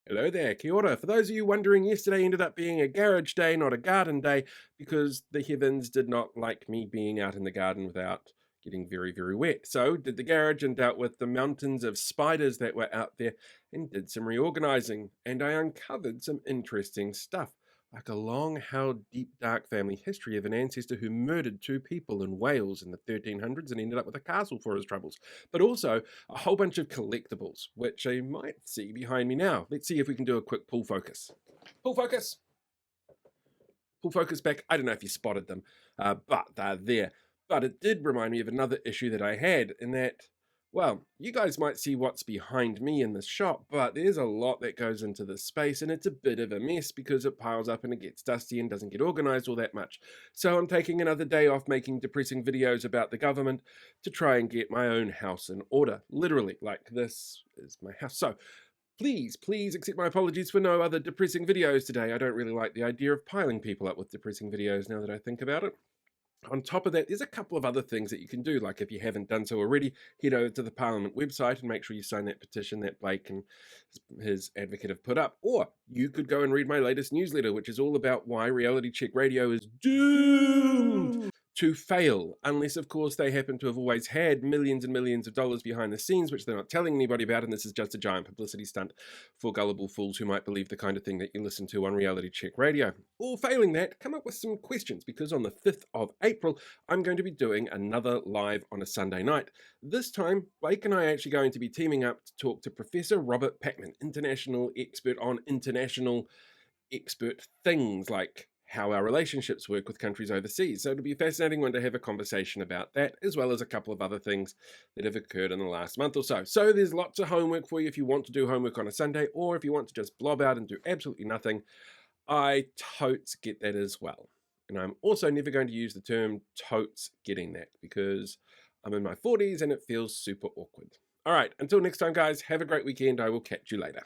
Hello there, kia ora. For those of you wondering, yesterday ended up being a garage day, not a garden day, because the heavens did not like me being out in the garden without getting very, very wet. So did the garage and dealt with the mountains of spiders that were out there and did some reorganizing. And I uncovered some interesting stuff, like a long held, deep, dark family history of an ancestor who murdered two people in Wales in the 1300s and ended up with a castle for his troubles. But also a whole bunch of collectibles, which I might see behind me now. Let's see if we can do a quick pull focus. Pull focus. Pull focus back. I don't know if you spotted them, but they're there. But it did remind me of another issue that I had in that, well, you guys might see what's behind me in this shop, but there's a lot that goes into this space and it's a bit of a mess because it piles up and it gets dusty and doesn't get organized all that much. So I'm taking another day off making depressing videos about the government to try and get my own house in order. Literally, like this is my house. So please accept my apologies for no other depressing videos today. I don't really like the idea of piling people up with depressing videos now that I think about it. On top of that, there's a couple of other things that you can do, like if you haven't done so already, head over to the Parliament website and make sure you sign that petition that Blake and his advocate have put up. Or you could go and read my latest newsletter, which is all about why reality check radio is doomed to fail, unless of course they happen to have always had millions and millions of dollars behind the scenes, which they're not telling anybody about, and this is just a giant publicity stunt for gullible fools who might believe the kind of thing that you listen to on reality check radio. Or failing that, come up with some questions, because on the 5th of April, I'm going to be doing another live on a Sunday night. This time, Blake and I are actually going to be teaming up to talk to Professor Robert Packman, international expert on international expert things like how our relationships work with countries overseas. So it'll be a fascinating one to have a conversation about that, as well as a couple of other things that have occurred in the last month or so. So there's lots of homework for you if you want to do homework on a Sunday, or if you want to just blob out and do absolutely nothing. I totes get that as well. And I'm also never going to use the term totes getting that, because I'm in my 40s and it feels super awkward. All right, until next time, guys, have a great weekend. I will catch you later.